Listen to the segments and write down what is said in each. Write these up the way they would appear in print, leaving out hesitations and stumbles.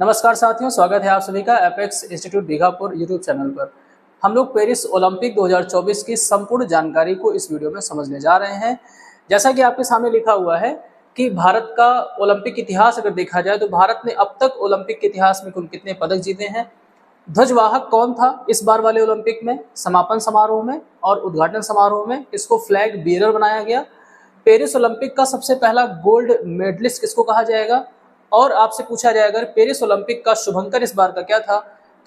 नमस्कार साथियों, स्वागत है आप सभी का apex institute Bighapur YouTube channel पर। हम लोग पेरिस ओलंपिक 2024 की संपूर्ण जानकारी को इस वीडियो में समझने जा रहे हैं। जैसा कि आपके सामने लिखा हुआ है कि भारत का ओलंपिक इतिहास अगर देखा जाए तो भारत ने अब तक ओलंपिक के इतिहास में कुल कितने पदक जीते हैं, ध्वजवाहक कौन था इस बार वाले ओलंपिक में, समापन समारोह में और उद्घाटन समारोह में किसको फ्लैग बीयरर बनाया गया, पेरिस ओलंपिक का सबसे पहला गोल्ड मेडलिस्ट किसको कहा जाएगा, और आपसे पूछा जाएगा पेरिस ओलंपिक का शुभंकर इस बार का क्या था।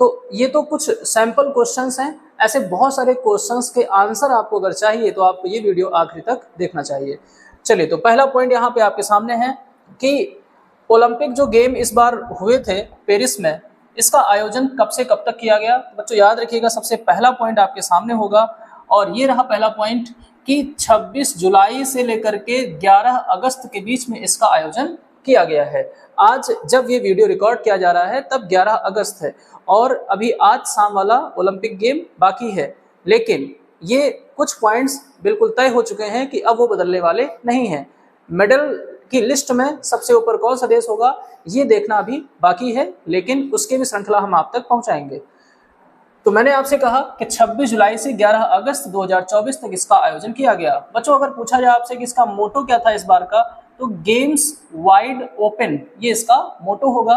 तो ये तो कुछ सैंपल क्वेश्चंस हैं, ऐसे बहुत सारे क्वेश्चंस के आंसर आपको अगर चाहिए तो आपको ये वीडियो आखिरी तक देखना चाहिए। चलिए, तो पहला पॉइंट यहाँ पे आपके सामने है कि ओलंपिक जो गेम इस बार हुए थे पेरिस में, इसका आयोजन कब से कब तक किया गया। तो बच्चों याद रखिएगा, सबसे पहला पॉइंट आपके सामने होगा और ये रहा पहला पॉइंट कि 26 जुलाई से लेकर के 11 अगस्त के बीच में इसका आयोजन किया गया है। आज जब ये वीडियो रिकॉर्ड किया जा रहा है तब 11 अगस्त है और अभी आज शाम वाला ओलंपिक गेम बाकी है, लेकिन ये कुछ पॉइंट्स बिल्कुल तय हो चुके हैं कि अब वो बदलने वाले नहीं हैं। मेडल की लिस्ट में सबसे ऊपर कौन सा देश होगा ये देखना अभी बाकी है, लेकिन उसके भी श्रृंखला हम आप तक पहुंचाएंगे। तो मैंने आपसे कहा कि 26 जुलाई से 11 अगस्त 2024 तक इसका आयोजन किया गया। बच्चों अगर पूछा जाए आपसे कि इसका मोटो क्या था इस बार का, तो गेम्स वाइड ओपन, ये इसका मोटो होगा।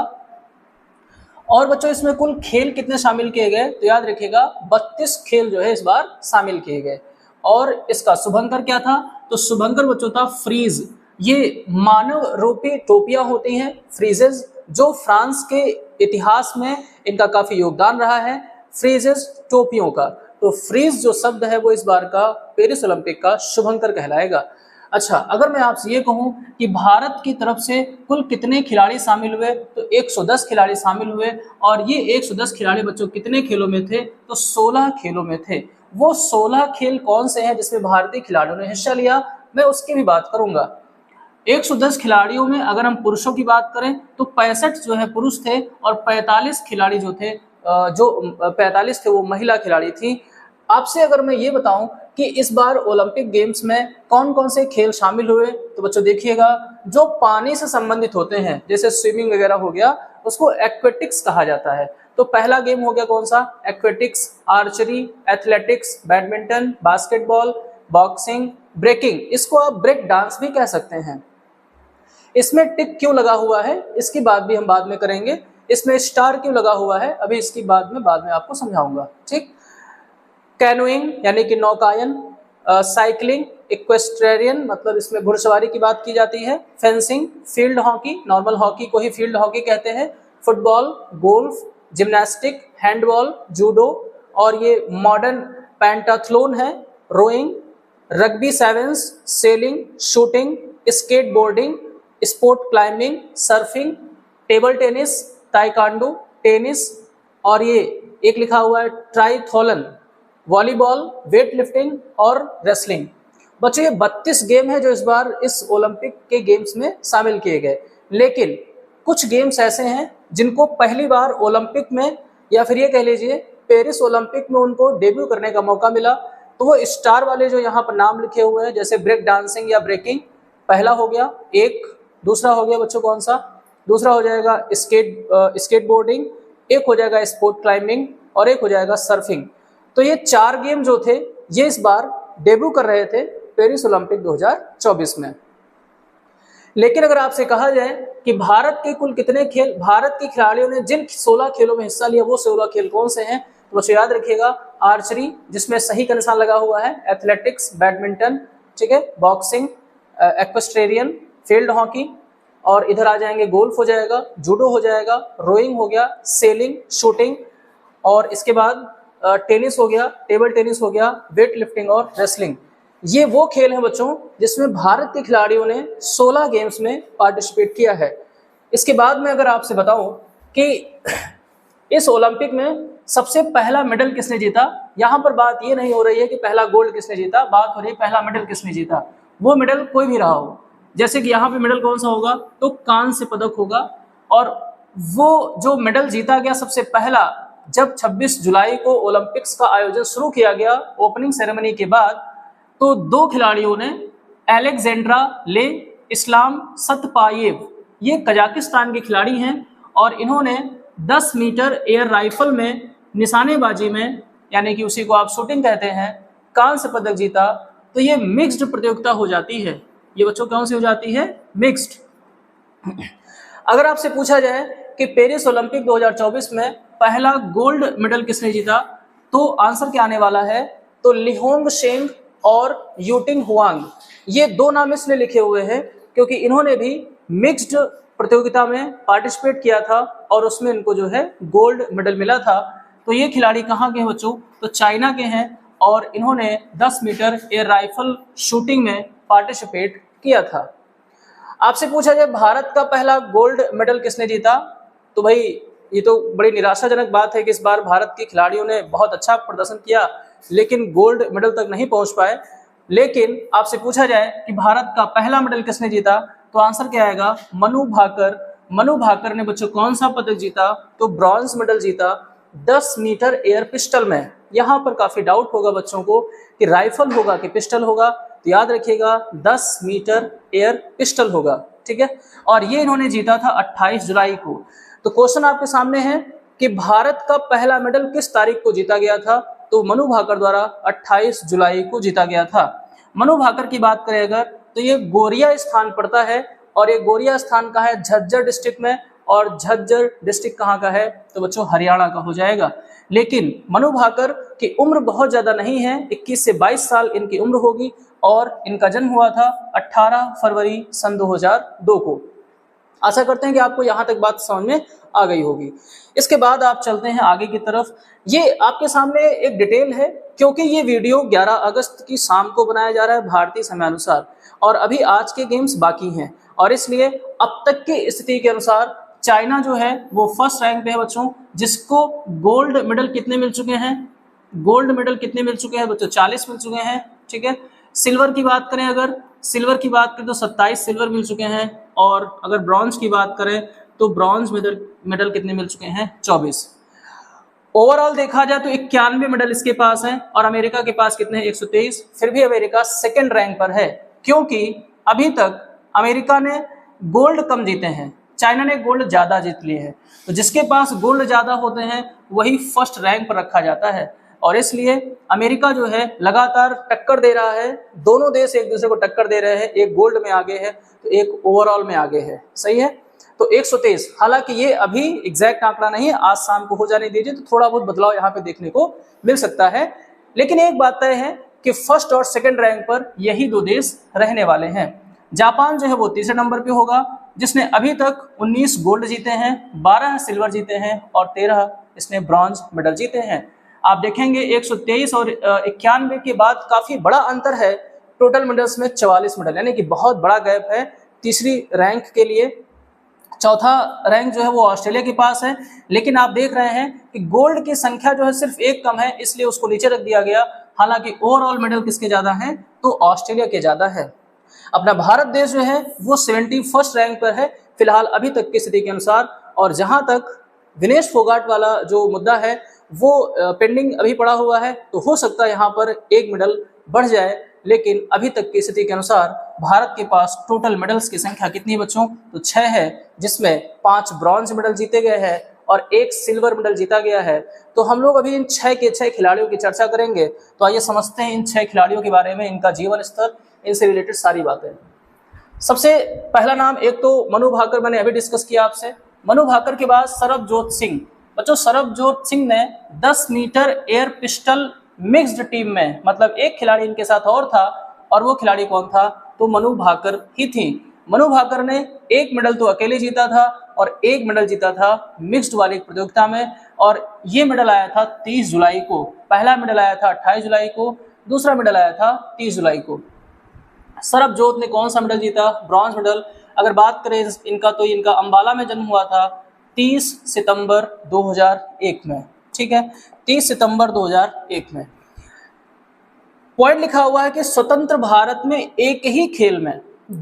और बच्चों इसमें कुल खेल कितने शामिल किए गए, तो याद रखिएगा 32 खेल जो है इस बार शामिल किए गए। और इसका शुभंकर क्या था, तो शुभंकर बच्चों था फ्रीज। ये मानव रूपी टोपियां होती हैं फ्रीजेज, जो फ्रांस के इतिहास में इनका काफी योगदान रहा है, फ्रीजेज टोपियों का। तो फ्रीज जो शब्द है वो इस बार का पेरिस ओलंपिक का शुभंकर कहलाएगा। अच्छा, अगर मैं आपसे ये कहूं कि भारत की तरफ से कुल कितने खिलाड़ी शामिल हुए, तो 110 खिलाड़ी शामिल हुए। और ये 110 खिलाड़ी बच्चों कितने खेलों में थे, तो 16 खेलों में थे। वो 16 खेल कौन से हैं जिसमें भारतीय खिलाड़ियों ने हिस्सा लिया, मैं उसकी भी बात करूंगा। 110 खिलाड़ियों में अगर हम पुरुषों की बात करें तो 65 जो है पुरुष थे और 45 खिलाड़ी जो थे, जो 45 थे वो महिला खिलाड़ी थी। आपसे अगर मैं ये बताऊं कि इस बार ओलंपिक गेम्स में कौन कौन से खेल शामिल हुए, तो बच्चों देखिएगा, जो पानी से संबंधित होते हैं जैसे स्विमिंग वगैरह हो गया, उसको एक्वेटिक्स कहा जाता है। तो पहला गेम हो गया कौन सा, aquatics, archery, athletics, badminton, basketball, boxing, breaking, इसको आप ब्रेक डांस भी कह सकते हैं। इसमें टिक क्यों लगा हुआ है इसकी बात भी हम बाद में करेंगे। इसमें स्टार क्यों लगा हुआ है अभी इसकी बाद में आपको समझाऊंगा, ठीक। कैनोइंग यानी कि नौकायन, साइकिलिंग, इक्वेस्ट्रेरियन मतलब इसमें घुड़सवारी की बात की जाती है, fencing, field hockey, normal hockey को ही फील्ड हॉकी कहते हैं, football, golf, gymnastic, handball, judo, और ये मॉडर्न पेंटाथलॉन है, rowing, rugby sevens, sailing, shooting, skateboarding, sport climbing, surfing, table tennis, taekwondo, tennis, और ये एक लिखा हुआ है ट्राइथॉलन, वॉलीबॉल, वेट लिफ्टिंग और रेसलिंग। बच्चों ये 32 गेम है जो इस बार इस ओलंपिक के गेम्स में शामिल किए गए, लेकिन कुछ गेम्स ऐसे हैं जिनको पहली बार ओलंपिक में, या फिर ये कह लीजिए पेरिस ओलंपिक में उनको डेब्यू करने का मौका मिला। तो वो स्टार वाले जो यहाँ पर नाम लिखे हुए हैं, जैसे ब्रेक डांसिंग या ब्रेकिंग, पहला हो गया एक, दूसरा हो गया बच्चों कौन सा, दूसरा हो जाएगा स्केटबोर्डिंग, एक हो जाएगा स्पोर्ट क्लाइंबिंग और एक हो जाएगा सर्फिंग। तो ये 4 गेम जो थे ये इस बार डेब्यू कर रहे थे पेरिस ओलंपिक 2024 में। लेकिन अगर आपसे कहा जाए कि भारत के कुल कितने खेल, भारत के खिलाड़ियों ने जिन 16 खेलों में हिस्सा लिया वो 16 खेल कौन से हैं, तो बच्चों याद रखिएगा, आर्चरी जिसमें सही का निशान लगा हुआ है, एथलेटिक्स, बैडमिंटन, ठीक है, बॉक्सिंग, एक्वेस्ट्रेरियन, फील्ड हॉकी, और इधर आ जाएंगे गोल्फ हो जाएगा, जूडो हो जाएगा, रोइंग हो गया, सेलिंग, शूटिंग, और इसके बाद टेनिस हो गया, टेबल टेनिस हो गया, वेट लिफ्टिंग और रेसलिंग। ये वो खेल हैं बच्चों जिसमें भारत के खिलाड़ियों ने 16 गेम्स में पार्टिसिपेट किया है। इसके बाद में अगर आपसे बताऊं कि इस ओलंपिक में सबसे पहला मेडल किसने जीता, यहाँ पर बात ये नहीं हो रही है कि पहला गोल्ड किसने जीता, बात हो रही है पहला मेडल किसने जीता। वो मेडल कोई भी रहा हो, जैसे कि यहाँ पे मेडल कौन सा होगा, तो कांस्य पदक होगा। और वो जो मेडल जीता गया सबसे पहला, जब 26 जुलाई को ओलंपिक्स का आयोजन शुरू किया गया ओपनिंग सेरेमनी के बाद, तो 2 खिलाड़ियों ने, अलेक्जेंड्रा ले इस्लाम सतपायेव, ये कजाकिस्तान के खिलाड़ी हैं और इन्होंने 10 मीटर एयर राइफल में निशानेबाजी में, यानी कि उसी को आप शूटिंग कहते हैं, कांस्य पदक जीता। तो ये मिक्स्ड प्रतियोगिता हो जाती है। ये बच्चों कौन सी हो जाती है? मिक्स्ड। अगर आपसे पूछा जाए कि पेरिस ओलंपिक 2024 में पहला गोल्ड मेडल किसने जीता, तो आंसर क्या आने वाला है? तो लिहोंग शेंग और यूटिंग हुआंग, ये दो नाम इसलिए लिखे हुए हैं क्योंकि इन्होंने भी मिक्स्ड प्रतियोगिता में पार्टिसिपेट किया था और उसमें इनको जो है गोल्ड मेडल मिला था। तो ये खिलाड़ी कहाँ के हैं बच्चों? तो चाइना के हैं और इन्होंने 10 मीटर एयर राइफल शूटिंग में पार्टिसिपेट किया था। आपसे पूछा जाए भारत का पहला गोल्ड मेडल किसने जीता, तो भाई ये तो बड़ी निराशाजनक बात है कि इस बार भारत के खिलाड़ियों ने बहुत अच्छा प्रदर्शन किया लेकिन गोल्ड मेडल तक नहीं पहुंच पाए। लेकिन आपसे पूछा जाए कि भारत का पहला मेडल किसने जीता, तो आंसर क्या आएगा? मनु भाकर। मनु भाकर ने बच्चों कौन सा पदक जीता? तो ब्रॉन्ज मेडल जीता 10 मीटर एयर पिस्टल में। यहाँ पर काफी डाउट होगा बच्चों को कि राइफल होगा कि पिस्टल होगा, तो याद रखिएगा 10 मीटर एयर पिस्टल होगा, ठीक है। और ये इन्होंने जीता था 28 जुलाई को। तो क्वेश्चन आपके सामने है कि भारत का पहला मेडल किस तारीख को जीता गया था, तो मनु भाकर द्वारा 28 जुलाई को जीता गया था। मनु भाकर की बात करें अगर, तो ये गोरिया स्थान पड़ता है और ये गोरिया स्थान कहाँ है? झज्जर डिस्ट्रिक्ट में। और झज्जर डिस्ट्रिक्ट कहाँ का है? तो बच्चों हरियाणा का हो जाएगा। लेकिन मनु भाकर की उम्र बहुत ज़्यादा नहीं है, 21 से 22 साल इनकी उम्र होगी और इनका जन्म हुआ था 18 फरवरी सन 2002 को। आशा करते हैं कि आपको यहाँ तक बात समझ में आ गई होगी। इसके बाद आप चलते हैं आगे की तरफ। ये आपके सामने एक डिटेल है क्योंकि ये वीडियो 11 अगस्त की शाम को बनाया जा रहा है भारतीय समयानुसार और अभी आज के गेम्स बाकी हैं और इसलिए अब तक की स्थिति के अनुसार चाइना जो है वो फर्स्ट रैंक पे है बच्चों, जिसको गोल्ड मेडल कितने मिल चुके हैं? गोल्ड मेडल कितने मिल चुके हैं बच्चों? 40 मिल चुके हैं, ठीक है। सिल्वर की बात करें अगर, सिल्वर की बात करें तो 27 सिल्वर मिल चुके हैं और अगर ब्रॉन्ज की बात करें तो ब्रॉन्ज मेडल कितने मिल चुके हैं? 24। ओवरऑल देखा जाए तो 91 मेडल इसके पास हैं और अमेरिका के पास कितने हैं? 123। फिर भी अमेरिका सेकंड रैंक पर है क्योंकि अभी तक अमेरिका ने गोल्ड कम जीते हैं, चाइना ने गोल्ड ज्यादा जीत लिए हैं। तो जिसके पास गोल्ड ज्यादा होते हैं वही फर्स्ट रैंक पर रखा जाता है और इसलिए अमेरिका जो है लगातार टक्कर दे रहा है। दोनों देश एक दूसरे को टक्कर दे रहे हैं, एक गोल्ड में आगे है तो एक ओवरऑल में आगे है, सही है। तो 123, हालांकि ये अभी एग्जैक्ट आंकड़ा नहीं है, आज शाम को हो जाने दीजिए तो थोड़ा बहुत बदलाव यहाँ पे देखने को मिल सकता है। लेकिन एक बात तय है कि फर्स्ट और सेकंड रैंक पर यही दो देश रहने वाले हैं। जापान जो है वो तीसरे नंबर पे होगा जिसने अभी तक 19 गोल्ड जीते हैं, 12 सिल्वर जीते हैं और 13 इसने ब्रॉन्ज मेडल जीते हैं। आप देखेंगे 123 और 91 के बाद काफी बड़ा अंतर है, टोटल मेडल्स में 44 मेडल, यानी कि बहुत बड़ा गैप है तीसरी रैंक के लिए। चौथा रैंक जो है वो ऑस्ट्रेलिया के पास है, लेकिन आप देख रहे हैं कि गोल्ड की संख्या जो है सिर्फ एक कम है इसलिए उसको नीचे रख दिया गया। हालांकि ओवरऑल मेडल किसके ज्यादा है? तो ऑस्ट्रेलिया के ज्यादा है। अपना भारत देश जो है वो 71st रैंक पर है फिलहाल अभी तक की स्थिति के अनुसार। और जहां तक विनेश फोगाट वाला जो मुद्दा है वो पेंडिंग अभी पड़ा हुआ है, तो हो सकता है यहाँ पर एक मेडल बढ़ जाए, लेकिन अभी तक की स्थिति के अनुसार भारत के पास टोटल मेडल्स की संख्या कितनी है बच्चों? तो 6 है, जिसमें 5 ब्रॉन्ज मेडल जीते गए हैं और 1 सिल्वर मेडल जीता गया है। तो हम लोग अभी इन 6 के 6 खिलाड़ियों की चर्चा करेंगे। तो आइए समझते हैं इन 6 खिलाड़ियों के बारे में, इनका जीवन स्तर, इनसे रिलेटेड सारी बातें। सबसे पहला नाम, एक तो मनु भाकर मैंने अभी डिस्कस किया आपसे। मनु भाकर के बाद सरबजोत सिंह। बच्चों सरबजोत सिंह ने 10 metre air pistol mixed team में, मतलब एक खिलाड़ी इनके साथ और था और वो खिलाड़ी कौन था? तो मनु भाकर ही थी। मनु भाकर ने एक मेडल तो अकेले जीता था और एक मेडल जीता था मिक्स्ड वाली प्रतियोगिता में और ये मेडल आया था 30 जुलाई को। पहला मेडल आया था 28 जुलाई को, दूसरा मेडल आया था 30 जुलाई को। सरबजोत ने कौन सा मेडल जीता? Bronze medal. अगर बात करें इनका तो इनका अंबाला में जन्म हुआ था 30 सितंबर 2001 में, ठीक है, 30 सितंबर 2001 में। पॉइंट लिखा हुआ है कि स्वतंत्र भारत में एक ही खेल में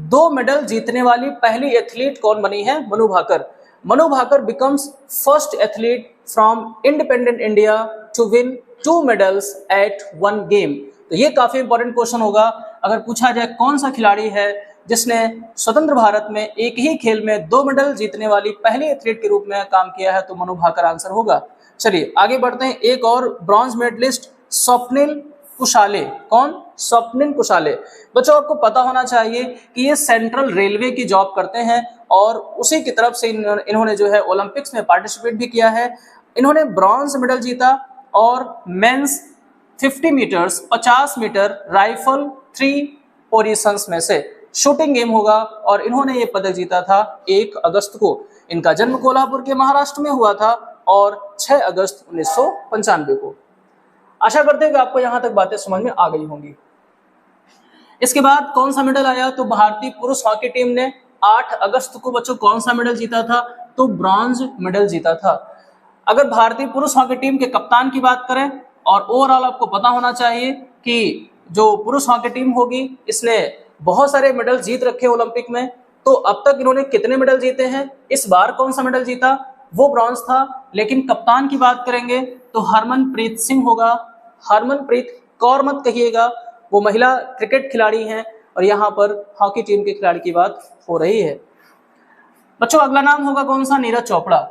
2 मेडल जीतने वाली पहली एथलीट कौन बनी है? Manu Bhaker. Manu Bhaker becomes first athlete from independent India to win 2 medals at 1 game. तो ये काफी इंपॉर्टेंट क्वेश्चन होगा। अगर पूछा जाए कौन सा खिलाड़ी है जिसने स्वतंत्र भारत में एक ही खेल में 2 मेडल जीतने वाली पहली एथलीट के रूप में काम किया है, तो मनु भाकर आंसर होगा। चलिए आगे बढ़ते हैं। एक और ब्रॉन्ज मेडलिस्ट स्वप्निल कुशाले। कौन? स्वप्निल कुशाले। बच्चों आपको पता होना चाहिए कि ये सेंट्रल रेलवे की जॉब करते हैं और उसी की तरफ से इन्होंने जो है ओलंपिक्स में पार्टिसिपेट भी किया है। इन्होंने ब्रॉन्ज मेडल जीता और men's 50 metres 50 metre rifle 3 positions में से शूटिंग गेम होगा और इन्होंने ये पदक जीता था 1 अगस्त को। इनका जन्म कोल्हापुर के महाराष्ट्र में हुआ था और 6 अगस्त 1995 को। आशा करते हैं कि आपको यहां तक बातें समझ में आ गई होंगी। इसके बाद कौन सा मेडल आया? तो भारतीय पुरुष हॉकी टीम ने 8 अगस्त को बच्चों कौन सा मेडल जीता था? तो ब्रॉन्ज मेडल जीता था। अगर भारतीय पुरुष हॉकी टीम के कप्तान की बात करें और ओवरऑल आपको पता होना चाहिए कि जो पुरुष हॉकी टीम होगी इसने बहुत सारे मेडल जीत रखे ओलंपिक में। तो अब तक इन्होंने कितने मेडल जीते हैं? इस बार कौन सा मेडल जीता? वो ब्रॉन्ज था। लेकिन कप्तान की बात करेंगे तो हरमनप्रीत सिंह होगा। हरमनप्रीत कौर मत कहिएगा, वो महिला क्रिकेट खिलाड़ी हैं और यहाँ पर हॉकी टीम के खिलाड़ी की बात हो रही है। बच्चों अगला नाम होगा कौन सा? नीरज चोपड़ा।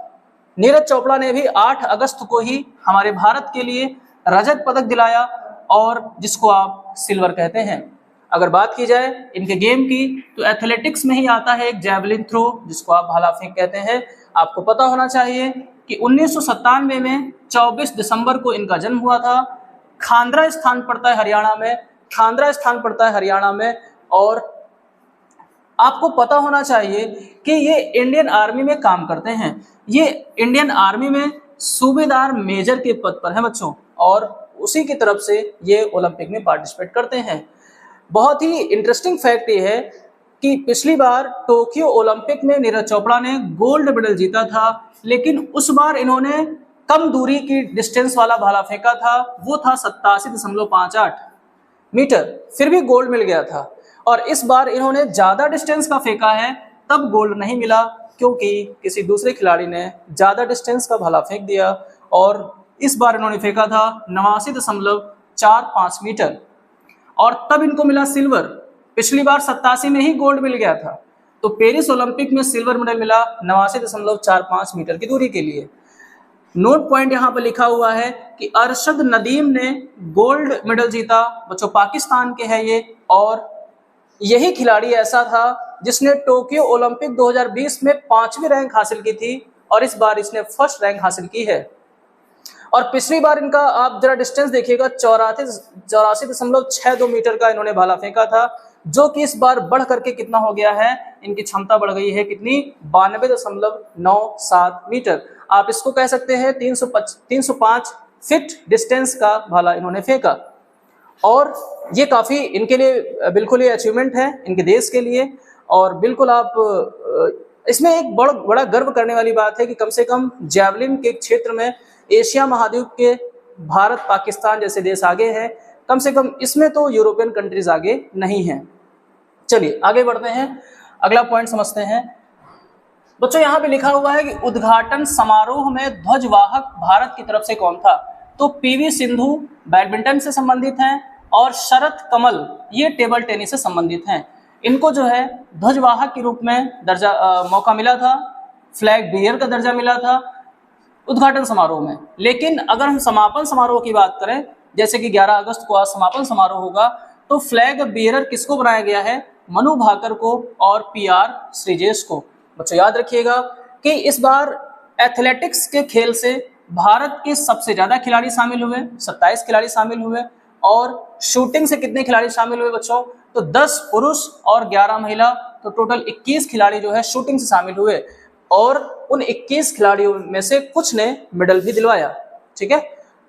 नीरज चोपड़ा ने भी 8 अगस्त को ही हमारे भारत के लिए रजत पदक दिलाया और जिसको आप सिल्वर कहते हैं। अगर बात की जाए इनके गेम की तो एथलेटिक्स में ही आता है एक जैवलिन थ्रो, जिसको आप भाला फेंक कहते हैं। आपको पता होना चाहिए कि 1997 में 24 दिसंबर को इनका जन्म हुआ था। खांडरा स्थान पड़ता है हरियाणा में। खांडरा स्थान पड़ता है हरियाणा में। और आपको पता होना चाहिए कि ये इंडियन आर्मी में काम करते हैं। ये इंडियन आर्मी में सूबेदार मेजर के पद पर हैं बच्चों और उसी की तरफ से ये ओलंपिक में पार्टिसिपेट करते हैं। बहुत ही इंटरेस्टिंग फैक्ट ये है कि पिछली बार टोक्यो ओलंपिक में नीरज चोपड़ा ने गोल्ड मेडल जीता था, लेकिन उस बार इन्होंने कम दूरी की डिस्टेंस वाला भाला फेंका था, वो था 87.58 मीटर, फिर भी गोल्ड मिल गया था। और इस बार इन्होंने ज्यादा डिस्टेंस का फेंका है, तब गोल्ड नहीं मिला क्योंकि किसी दूसरे खिलाड़ी ने ज्यादा डिस्टेंस का भाला फेंक दिया और इस बार इन्होंने फेंका था 89.45 मीटर और तब इनको मिला सिल्वर। पिछली बार 87 में ही गोल्ड मिल गया था, तो पेरिस ओलंपिक में सिल्वर मेडल मिला 89.45 मीटर की दूरी के लिए। नोट पॉइंट यहाँ पर लिखा हुआ है कि अरशद नदीम ने गोल्ड मेडल जीता। बच्चों पाकिस्तान के हैं ये और यही खिलाड़ी ऐसा था जिसने टोक्यो ओलंपिक 2020 में 5वीं रैंक हासिल की थी और इस बार इसने फर्स्ट रैंक हासिल की है। और पिछली बार इनका आप जरा डिस्टेंस देखिएगा 84.62 मीटर का इन्होंने भाला फेंका था, जो कि इस बार बढ़ करके कितना हो गया है? इनकी क्षमता बढ़ गई है कितनी? 92.97 मीटर। आप इसको कह सकते हैं 305 फीट डिस्टेंस का भाला इन्होंने फेंका और ये काफी इनके लिए बिल्कुल ही अचीवमेंट है इनके देश के लिए। और बिल्कुल आप इसमें एक बड़ा गर्व करने वाली बात है कि कम से कम जैवलिन के क्षेत्र में एशिया महाद्वीप के भारत पाकिस्तान जैसे देश आगे हैं, कम से कम इसमें तो यूरोपियन कंट्रीज आगे नहीं हैं। चलिए आगे बढ़ते हैं, अगला पॉइंट समझते हैं। बच्चों यहाँ पे लिखा हुआ है कि उद्घाटन समारोह में ध्वजवाहक भारत की तरफ से कौन था? तो पीवी सिंधु बैडमिंटन से संबंधित हैं और शरत कमल ये टेबल टेनिस से संबंधित हैं। इनको जो है ध्वजवाहक के रूप में मौका मिला था, फ्लैग बेयर का दर्जा मिला था उद्घाटन समारोह में। लेकिन अगर हम समापन समारोह की बात करें, जैसे कि 11 अगस्त को आज समापन समारोह होगा, तो फ्लैग बेयरर किसको बनाया गया है? मनु भाकर को और PR श्रीजेश को। बच्चों याद रखिएगा कि इस बार एथलेटिक्स के खेल से भारत के सबसे ज्यादा खिलाड़ी शामिल हुए, 27 खिलाड़ी शामिल हुए। और शूटिंग से कितने खिलाड़ी शामिल हुए बच्चों? तो 10 पुरुष और 11 महिला, तो टोटल 21 खिलाड़ी जो है शूटिंग से शामिल हुए और उन 21 खिलाड़ियों में से कुछ ने मेडल भी दिलवाया। ठीक है,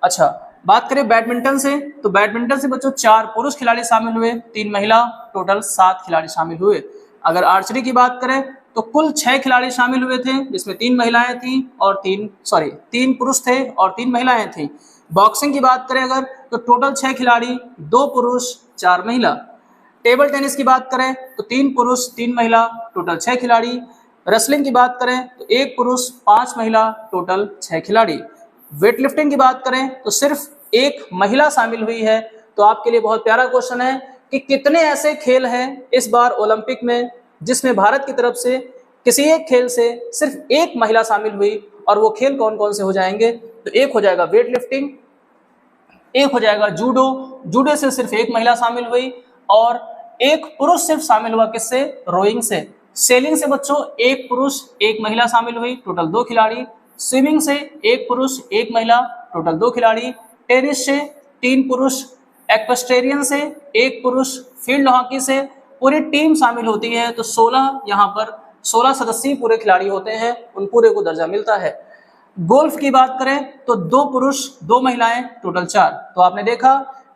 अच्छा बात करें बैडमिंटन से, तो बैडमिंटन से बच्चों 4 पुरुष खिलाड़ी शामिल हुए, 3 महिला, टोटल 7 खिलाड़ी शामिल हुए। अगर आर्चरी की बात करें तो कुल 6 खिलाड़ी शामिल हुए थे, जिसमें 3 महिलाएं थीं और 3 पुरुष थे और 3 महिलाएं थीं। बॉक्सिंग की बात करें अगर तो टोटल 6 खिलाड़ी, 2 पुरुष 4 महिला। टेबल टेनिस की बात करें तो 3 पुरुष 3 महिला, टोटल 6 खिलाड़ी। रेसलिंग की बात करें तो 1 पुरुष 5 महिला, टोटल 6 खिलाड़ी। वेट लिफ्टिंग की बात करें तो सिर्फ 1 महिला शामिल हुई है। तो आपके लिए बहुत प्यारा क्वेश्चन है कि कितने ऐसे खेल हैं इस बार ओलंपिक में जिसमें भारत की तरफ से किसी एक खेल से सिर्फ एक महिला शामिल हुई, और वो खेल कौन कौन से हो जाएंगे? तो एक हो जाएगा वेट लिफ्टिंग, एक हो जाएगा जूडो, जूडो से सिर्फ एक महिला शामिल हुई, और एक पुरुष सिर्फ शामिल हुआ किससे? रोइंग से। सेलिंग से बच्चों एक पुरुष एक महिला शामिल हुई, टोटल 2 खिलाड़ी। स्विमिंग से एक पुरुष एक महिला, टोटल 2 खिलाड़ी। टेनिस से 3 पुरुष, एक्वेस्ट्रेरियन से एक पुरुष, फील्ड हॉकी से पूरी टीम शामिल होती है। तो 16 यहाँ पर 16 सदस्यीय पूरे खिलाड़ी होते हैं, उन पूरे को दर्जा मिलता है। गोल्फ की बात करें तो 2 पुरुष 2 महिलाएं, टोटल 4। तो आपने देखा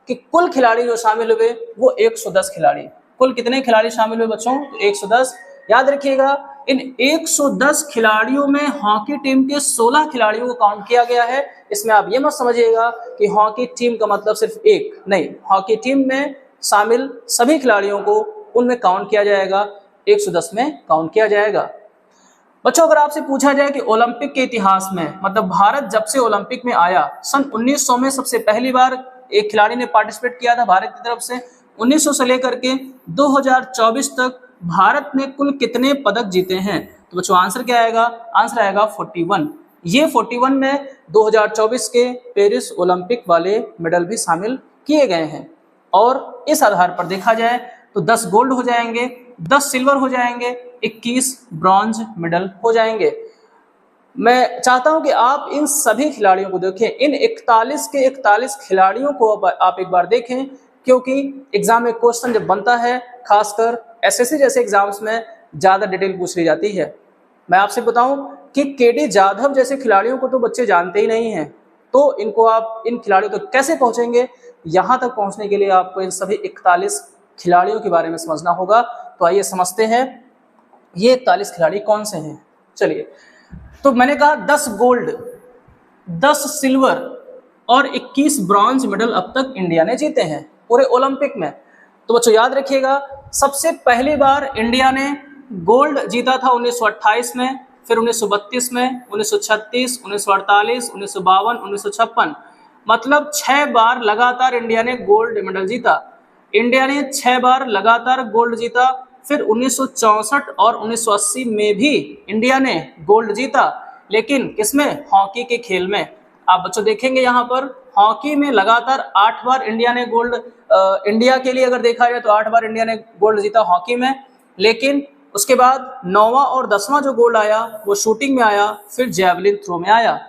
कि कुल खिलाड़ी जो शामिल हुए वो 110 खिलाड़ी। कुल कितने खिलाड़ी शामिल हुए बच्चों? तो 110। याद रखिएगा इन 110 खिलाड़ियों में हॉकी टीम के 16 खिलाड़ियों को काउंट किया गया है। इसमें आप ये मत समझिएगा कि हॉकी टीम का मतलब सिर्फ एक, नहीं, हॉकी टीम में शामिल सभी खिलाड़ियों को उनमें काउंट किया जाएगा, 110 में काउंट किया जाएगा। बच्चों अगर आपसे पूछा जाए कि ओलंपिक के इतिहास में, मतलब भारत जब से ओलंपिक में आया, सन 1900 में सबसे पहली बार एक खिलाड़ी ने पार्टिसिपेट किया था भारत की तरफ से। 1900 से लेकर के 2024 तक भारत ने कुल कितने पदक जीते हैं? तो बच्चों आंसर क्या आएगा? आंसर आएगा 41। ये 41 में 2024 के पेरिस ओलंपिक वाले मेडल भी शामिल किए गए हैं। और इस आधार पर देखा जाए तो 10 गोल्ड हो जाएंगे, 10 सिल्वर हो जाएंगे, 21 ब्रॉन्ज मेडल हो जाएंगे। मैं चाहता हूं कि आप इन सभी खिलाड़ियों को देखें, इन 41 के 41 खिलाड़ियों को आप एक बार देखें, क्योंकि एग्जाम में क्वेश्चन जब बनता है, खासकर एसएससी जैसे एग्जाम्स में ज्यादा डिटेल पूछ ली जाती है। मैं आपसे बताऊं कि केडी जाधव जैसे खिलाड़ियों को तो बच्चे जानते ही नहीं हैं, तो इनको आप इन खिलाड़ियों तक कैसे पहुंचेंगे? यहां तक पहुंचने के लिए आपको इन सभी 41 खिलाड़ियों के बारे में समझना होगा। तो आइए समझते हैं ये 41 खिलाड़ी कौन से हैं। चलिए, तो मैंने कहा 10 गोल्ड, 10 सिल्वर और 21 ब्रॉन्ज मेडल अब तक इंडिया ने जीते हैं पूरे ओलंपिक में। तो बच्चों याद रखिएगा, सबसे पहली बार इंडिया ने गोल्ड जीता था 1928 में, फिर 1932 में, 1936, 1948, 1952, 1956, मतलब 6 बार लगातार इंडिया ने गोल्ड मेडल जीता। इंडिया ने 6 बार लगातार गोल्ड जीता। फिर 1964 और 1980 में भी इंडिया ने गोल्ड जीता, लेकिन किसमें? हॉकी के खेल में। आप बच्चों देखेंगे यहाँ पर हॉकी में लगातार 8 बार इंडिया ने गोल्ड, इंडिया के लिए अगर देखा जाए तो 8 बार इंडिया ने गोल्ड जीता हॉकी में। लेकिन उसके बाद 9वां और 10वां जो गोल्ड आया वो शूटिंग में आया, फिर जैवलिन थ्रो में आया।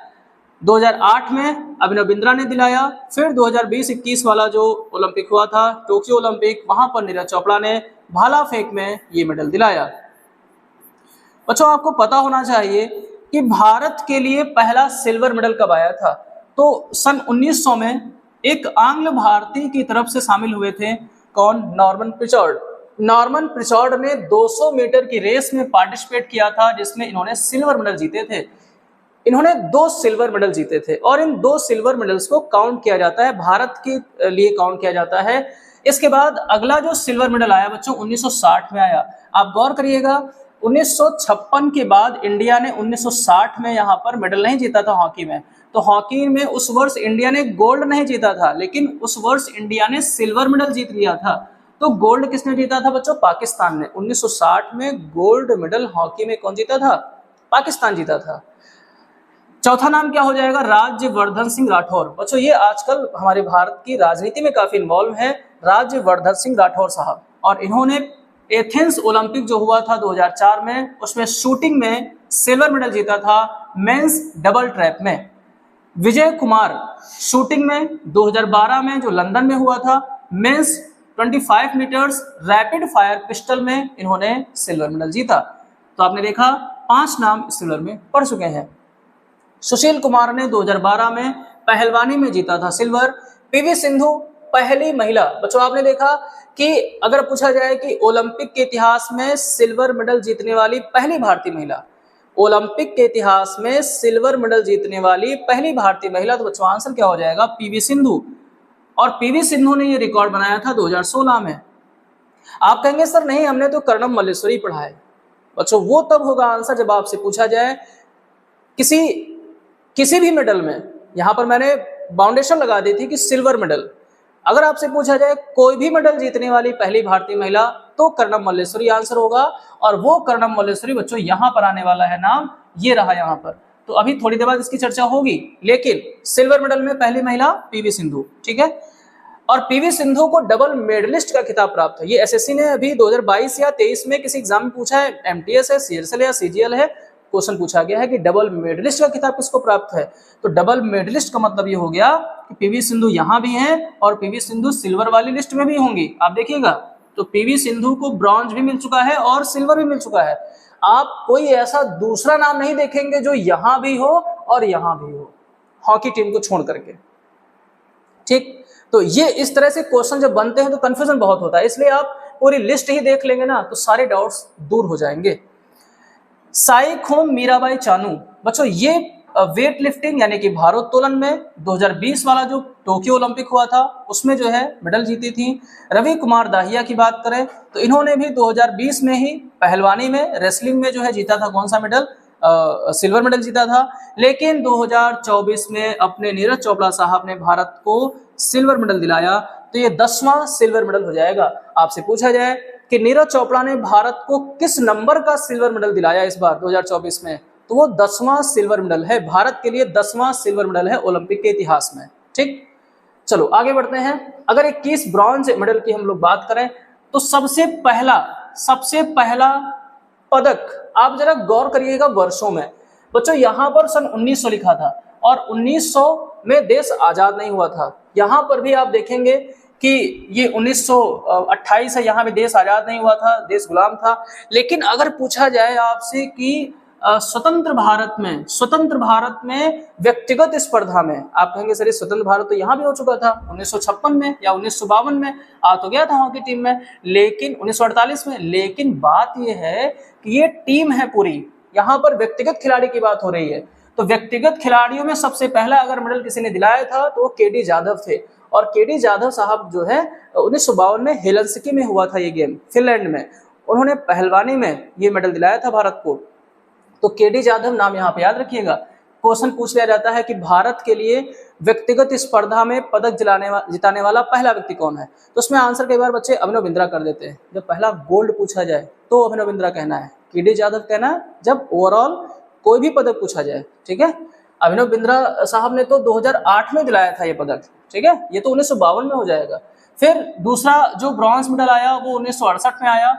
2008 में अभिनव बिंद्रा ने दिलाया, फिर 2020-21 वाला जो ओलंपिक हुआ था टोक्यो ओलंपिक, वहां पर नीरज चोपड़ा ने भाला फेंक में ये मेडल दिलाया। बच्चों आपको पता होना चाहिए कि भारत के लिए पहला सिल्वर मेडल कब आया था? तो सन 1900 में एक आंग्ल भारतीय की तरफ से शामिल हुए थे। कौन? नॉर्मन प्रिचॉर्ड। नॉर्मन प्रिचॉर्ड ने 200 मीटर की रेस में पार्टिसिपेट किया था, जिसमें इन्होंने सिल्वर मेडल जीते थे। इन्होंने 2 सिल्वर मेडल जीते थे और इन 2 सिल्वर मेडल्स को काउंट किया जाता है, भारत के लिए काउंट किया जाता है। इसके बाद अगला जो सिल्वर मेडल आया बच्चों 1960 में आया। आप गौर करिएगा, 1956 के बाद इंडिया ने 1960 में यहाँ पर मेडल नहीं जीता था हॉकी में। तो हॉकी में उस वर्ष इंडिया ने गोल्ड नहीं जीता था, लेकिन उस वर्ष इंडिया ने सिल्वर मेडल जीत लिया था। तो गोल्ड किसने जीता था बच्चों? पाकिस्तान ने। 1960 में गोल्ड मेडल हॉकी में कौन जीता था? पाकिस्तान जीता था। चौथा नाम क्या हो जाएगा? राज्यवर्धन सिंह राठौर। बच्चों ये आजकल हमारे भारत की राजनीति में काफी इन्वॉल्व है, राज्यवर्धन सिंह राठौर साहब। और इन्होंने एथेंस ओलंपिक जो हुआ था 2004 में, उसमें शूटिंग में सिल्वर मेडल जीता था मेंस डबल ट्रैप में। विजय कुमार शूटिंग में 2012 में जो लंदन में हुआ था men's 25 metres rapid fire pistol में इन्होंने सिल्वर मेडल जीता। तो आपने देखा 5 नाम सिल्वर में पढ़ चुके हैं। सुशील कुमार ने 2012 में पहलवानी में जीता था सिल्वर। पीवी सिंधु पहली महिला। बच्चों आपने देखा कि अगर पूछा जाए कि ओलंपिक के इतिहास में सिल्वर मेडल जीतने वाली पहली भारतीय महिला, ओलंपिक के इतिहास में सिल्वर मेडल जीतने वाली पहली भारतीय महिला, तो बच्चों आंसर क्या हो जाएगा? पीवी सिंधु। और पीवी सिंधु ने ये रिकॉर्ड बनाया था 2016 में। आप कहेंगे सर नहीं, हमने तो कर्णम मल्लेश्वरी पढ़ा है। बच्चों वो तब होगा आंसर जब आपसे पूछा जाए किसी भी मेडल में। यहां पर मैंने बाउंडेशन लगा दी थी कि सिल्वर मेडल, अगर आपसे पूछा जाए कोई भी मेडल जीतने वाली पहली भारतीय महिला, तो कर्णम मल्लेश्वरी आंसर होगा। और वो कर्णम मल्लेश्वरी बच्चों यहां पर आने वाला है नाम, ये रहा यहां पर। तो अभी थोड़ी देर बाद इसकी चर्चा होगी, लेकिन सिल्वर मेडल में पहली महिला पीवी सिंधु, ठीक है। और पीवी सिंधु को डबल मेडलिस्ट का खिताब प्राप्त है। ये एसएससी ने अभी 2022 या 23 में किसी एग्जाम में पूछा है, एमटीएस है, सीएसएल या सीजीएल है, क्वेश्चन पूछा गया है कि डबल मेडलिस्ट का खिताब किसको प्राप्त है। तो डबल मेडलिस्ट का मतलब ये हो गया कि पीवी सिंधु यहां भी हैं और पीवी सिंधु सिल्वर वाली लिस्ट में भी होंगी। आप देखिएगा, तो पीवी सिंधु को ब्रॉन्ज भी मिल चुका है और सिल्वर भी मिल चुका है। आप कोई ऐसा दूसरा नाम नहीं देखेंगे जो यहां भी हो और यहां भी हो, हॉकी टीम को छोड़ करके, ठीक। तो ये इस तरह से क्वेश्चन जब बनते हैं तो कंफ्यूजन बहुत होता है, इसलिए आप पूरी लिस्ट ही देख लेंगे ना तो सारे डाउट्स दूर हो जाएंगे। साई खोम मीराबाई चानू, बच्चों ये वेट लिफ्टिंग यानी कि भारोत्तोलन में 2020 वाला जो टोक्यो ओलंपिक हुआ था उसमें जो है मेडल जीती थी। रवि कुमार दाहिया की बात करें तो इन्होंने भी 2020 में ही पहलवानी में, रेसलिंग में जो है जीता था, कौन सा मेडल, सिल्वर मेडल जीता था। लेकिन 2024 में अपने नीरज चोपड़ा साहब ने भारत को सिल्वर मेडल दिलाया, तो ये 10वां सिल्वर मेडल हो जाएगा। आपसे पूछा जाए कि नीरज चोपड़ा ने भारत को किस नंबर का सिल्वर मेडल दिलाया इस बार 2024 में, तो वो 10वां सिल्वर मेडल है। भारत के लिए 10वां सिल्वर मेडल है ओलंपिक के इतिहास में, ठीक। चलो आगे बढ़ते हैं। अगर 21 ब्रॉन्ज मेडल की हम लोग बात करें तो सबसे पहला पदक, आप जरा गौर करिएगा वर्षों में, बच्चों यहां पर सन 1900 लिखा था और 1900 में देश आजाद नहीं हुआ था। यहां पर भी आप देखेंगे कि ये 1928 है, यहाँ भी देश आजाद नहीं हुआ था, देश गुलाम था। लेकिन अगर पूछा जाए आपसे कि स्वतंत्र भारत में व्यक्तिगत स्पर्धा में, आप कहेंगे सर स्वतंत्र भारत तो यहाँ भी हो चुका था 1956 में या 1952 में आ तो गया था हॉकी टीम में, लेकिन 1948 में। लेकिन बात यह है कि ये टीम है पूरी, यहाँ पर व्यक्तिगत खिलाड़ी की बात हो रही है। तो व्यक्तिगत खिलाड़ियों में सबसे पहला अगर मेडल किसी ने दिलाया था तो वो केडी जाधव थे। और केडी जाधव साहब जो है 1952 में हेलसिंकी में हुआ था ये गेम, फिनलैंड में, उन्होंने पहलवानी में ये मेडल दिलाया था भारत को। तो केडी जाधव नाम यहाँ पे याद रखिएगा। क्वेश्चन पूछ लिया जाता है कि भारत के लिए व्यक्तिगत स्पर्धा में पदक जिताने वाला पहला व्यक्ति कौन है, तो उसमें आंसर कई बार बच्चे अभिनव बिंद्रा कर देते हैं। जब पहला गोल्ड पूछा जाए तो अभिनव बिंद्रा कहना है, केडी जाधव कहना है जब ओवरऑल कोई भी पदक पूछा जाए, ठीक है। अभिनव बिंद्रा साहब ने तो 2008 में दिलाया था ये पदक, ठीक है, ये तो 1952 में हो जाएगा। फिर दूसरा जो ब्रॉन्ज मेडल आया वो 1968 में आया,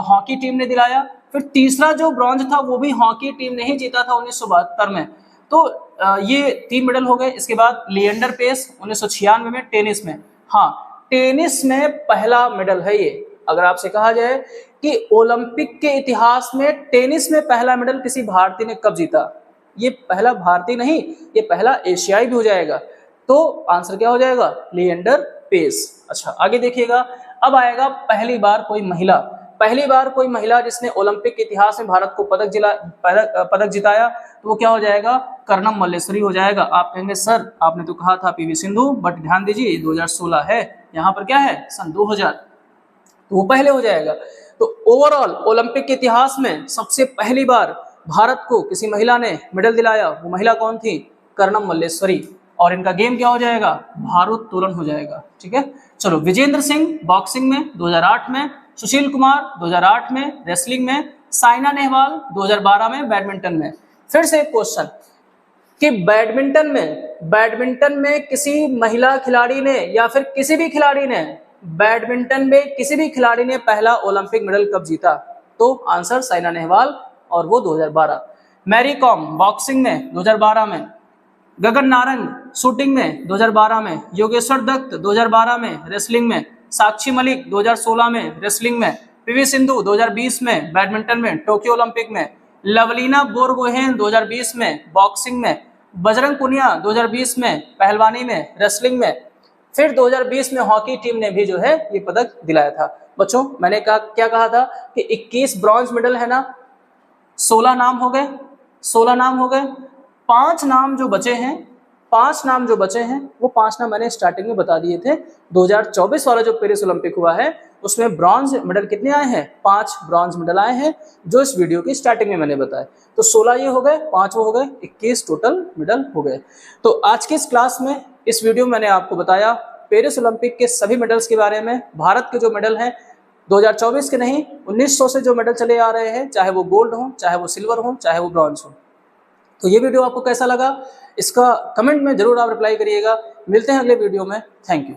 हॉकी टीम ने दिलाया। फिर तीसरा जो ब्रॉन्ज था वो भी हॉकी टीम ने ही जीता था 1972 में। तो ये 3 मेडल हो गए। इसके बाद लिएंडर पेस 1996 में टेनिस में, हाँ टेनिस में पहला मेडल है ये। अगर आपसे कहा जाए कि ओलंपिक के इतिहास में टेनिस में पहला मेडल किसी भारतीय ने कब जीता, ये पहला भारतीय नहीं, ये पहला एशियाई भी हो जाएगा। तो आंसर क्या हो जाएगा, लिएंडर पेस। अच्छा आगे देखिएगा, अब आएगा पहली बार कोई महिला जिसने ओलंपिक के इतिहास में भारत को पदक जिताया, तो वो क्या हो जाएगा, कर्णम मल्लेश्वरी हो जाएगा। आप कहेंगे सर आपने तो कहा था पीवी सिंधु, बट ध्यान दीजिए 2016 है, यहाँ पर क्या है सन 2000, तो वो पहले हो जाएगा। तो ओवरऑल ओलंपिक के इतिहास में सबसे पहली बार भारत को किसी महिला ने मेडल दिलाया, वो महिला कौन थी, कर्णम मल्लेश्वरी। और इनका गेम क्या हो जाएगा, भारोत्तोलन हो जाएगा, ठीक है। चलो विजेंद्र सिंह बॉक्सिंग में 2008 में, सुशील कुमार 2008 में रेसलिंग में, साइना नेहवाल 2012 में बैडमिंटन में। फिर से एक क्वेश्चन कि बैडमिंटन में किसी महिला खिलाड़ी ने या फिर किसी भी खिलाड़ी ने बैडमिंटन में किसी भी खिलाड़ी ने पहला ओलंपिक मेडल कब जीता, तो आंसर साइना नेहवाल और वो 2012। मैरी कॉम बॉक्सिंग में 2012 में, गगन नारंग शूटिंग में 2012 में, योगेश्वर दत्त 2012 में रेसलिंग में, साक्षी मलिक 2016 में रेसलिंग में, पीवी सिंधु 2020 में बैडमिंटन में टोक्यो ओलंपिक में, लवलीना बोरगोहेन 2020 में बॉक्सिंग में, बजरंग पुनिया 2020 में पहलवानी में रेसलिंग में। फिर 2020 में हॉकी टीम ने भी जो है ये पदक दिलाया था। बच्चों मैंने क्या कहा था कि 21 ब्रॉन्ज मेडल है ना, 16 नाम हो गए, 5 नाम जो बचे हैं वो 5 नाम मैंने स्टार्टिंग में बता दिए थे। 2024 वाला जो पेरिस ओलंपिक हुआ है उसमें ब्रॉन्ज मेडल कितने आए हैं, 5 ब्रॉन्ज मेडल आए हैं जो इस वीडियो की स्टार्टिंग में मैंने बताया। तो 16 ये हो गए, 5 वो हो गए, 21 टोटल मेडल हो गए। तो आज की इस क्लास में इस वीडियो में मैंने आपको बताया पेरिस ओलंपिक के सभी मेडल्स के बारे में, भारत के जो मेडल हैं 2024 के नहीं 1900 से जो मेडल चले आ रहे हैं, चाहे वो गोल्ड हो, चाहे वो सिल्वर हो, चाहे वो ब्रॉन्ज हो। तो ये वीडियो आपको कैसा लगा इसका कमेंट में जरूर आप रिप्लाई करिएगा। मिलते हैं अगले वीडियो में। Thank you.